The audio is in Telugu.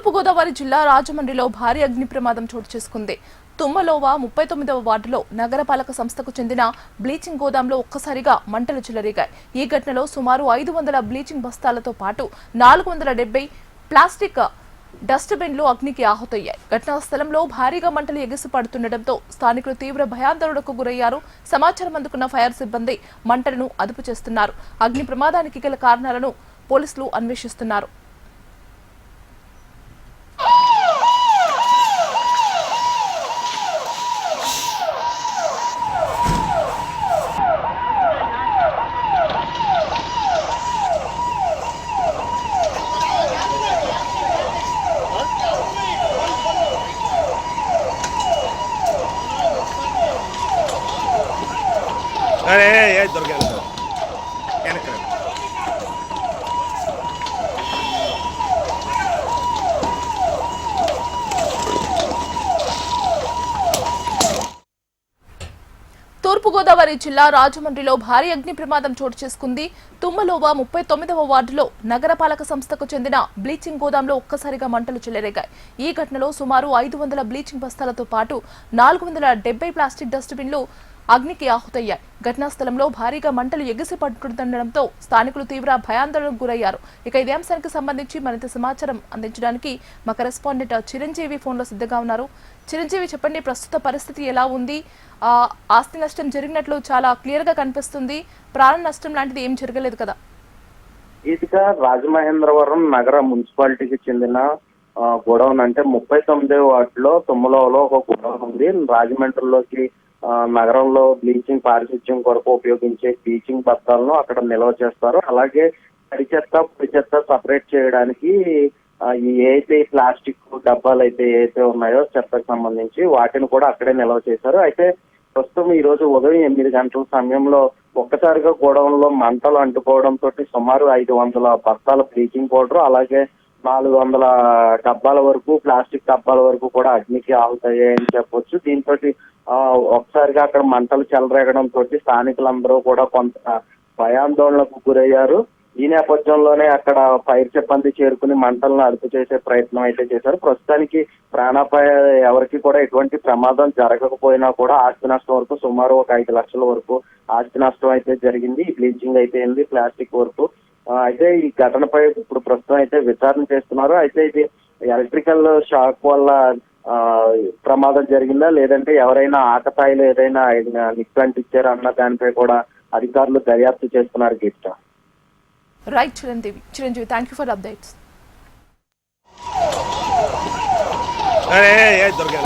తూర్పుగోదావరి జిల్లా రాజమండ్రిలో భారీ అగ్ని ప్రమాదం చోటు చేసుకుంది. తుమ్మలోవ 39వ వార్డులో నగరపాలక సంస్థకు చెందిన బ్లీచింగ్ గోదాంలో ఒక్కసారిగా మంటలు చెలరేగాయి. ఈ ఘటనలో సుమారు 500 బ్లీచింగ్ బస్తాలతో పాటు 470 ప్లాస్టిక్ డస్ట్బిన్లు అగ్నికి ఆహుతయ్యాయి. ఘటనా స్థలంలో భారీగా మంటలు ఎగిసిపడుతుండటంతో స్థానికులు తీవ్ర భయాందోళనకు గురయ్యారు. సమాచారం అందుకున్న ఫైర్ సిబ్బంది మంటలను అదుపు చేస్తున్నారు. అగ్ని ప్రమాదానికి గల కారణాలను పోలీసులు అన్వేషిస్తున్నారు. अरे ये दुर्गा తూర్పుగోదావరి జిల్లా రాజమండ్రిలో భారీ అగ్ని ప్రమాదం చోటు చేసుకుంది. తుమ్మలోవ 39వ వార్డులో నగరపాలక సంస్థకు చెందిన బ్లీచింగ్ గోదాంలో ఒక్కసారిగా మంటలు చెలరేగాయి. ఈ ఘటనలో సుమారు 500 బ్లీచింగ్ బస్తాలతో పాటు 470 ప్లాస్టిక్ డస్ట్బిన్లు అగ్నికి ఆహుతయ్యాయి. ఘటనా స్థలంలో భారీగా మంటలు ఎగిసి పడుతుండటంతో స్థానికులు తీవ్ర భయాందోళనకు గురయ్యారు. ఇక ఇదే అంశానికి సంబంధించి మరింత సమాచారం అందించడానికి మా కరెస్పాండెంట్ చిరంజీవి ఫోన్లో సిద్ధంగా ఉన్నారు. చిరంజీవి, చెప్పండి, ప్రస్తుత పరిస్థితి ఎలా ఉంది? ఆస్తి నష్టం జరిగినట్లు చాలా క్లియర్ గా కనిపిస్తుంది. ప్రాణ నష్టం లాంటిది ఏం జరగలేదు కదా? ఇదిగా రాజమహేంద్రవరం నగర మున్సిపాలిటీకి చెందిన గోడౌన్ అంటే 39వ వార్డులో తుమ్మలోలో ఒక గోడౌన్ ఉంది. రాజమండ్రిలోకి నగరంలో బ్లీచింగ్ పారిశుధ్యం కొరకు ఉపయోగించే బ్లీచింగ్ బస్తాలను అక్కడ నిల్వ చేస్తారు. అలాగే తడి చెత్త పొడి చెత్త సపరేట్ చేయడానికి ఏదైతే ప్లాస్టిక్ డబ్బాలు అయితే ఉన్నాయో చెత్తకు సంబంధించి వాటిని కూడా అక్కడే నిల్వ చేశారు. అయితే ప్రస్తుతం ఈ రోజు ఉదయం 8 గంటల సమయంలో ఒక్కసారిగా గోడౌన్ లో మంటలు అంటుకోవడంతో సుమారు 500 బస్తాల బ్లీచింగ్ పౌడర్ అలాగే 400 డబ్బాల వరకు ప్లాస్టిక్ డబ్బాల వరకు కూడా అగ్నికి ఆహుతయ్యాయని చెప్పొచ్చు. దీంతో ఒకసారిగా అక్కడ మంటలు చెలరేగడంతో స్థానికులందరూ కూడా కొంత భయాందోళనకు గురయ్యారు. ఈ నేపథ్యంలోనే అక్కడ ఫైర్ సిబ్బంది చేరుకుని మంటలను అదుపు చేసే ప్రయత్నం అయితే చేశారు. ప్రస్తుతానికి ప్రాణాపాయ ఎవరికి కూడా ఎటువంటి ప్రమాదం జరగకపోయినా కూడా ఆస్తి నష్టం వరకు సుమారు ఒక 5 లక్షల వరకు ఆస్తి నష్టం అయితే జరిగింది. బ్లీచింగ్ అయితే ఏంది, ప్లాస్టిక్ వరకు అయితే ఈ ఘటనపై ఇప్పుడు ప్రస్తుతం అయితే విచారణ చేస్తున్నారు. అయితే ఇది ఎలక్ట్రికల్ షాక్ వల్ల ప్రమాదం జరిగిందా లేదంటే ఎవరైనా ఆకతాయిలు ఏదైనా నిప్పు అంటించారా అన్న దానిపై కూడా అధికారులు దర్యాప్తు చేస్తున్నారు. Geetha right Chiranjeevi, thank you for updates. अरे ये दुर्गा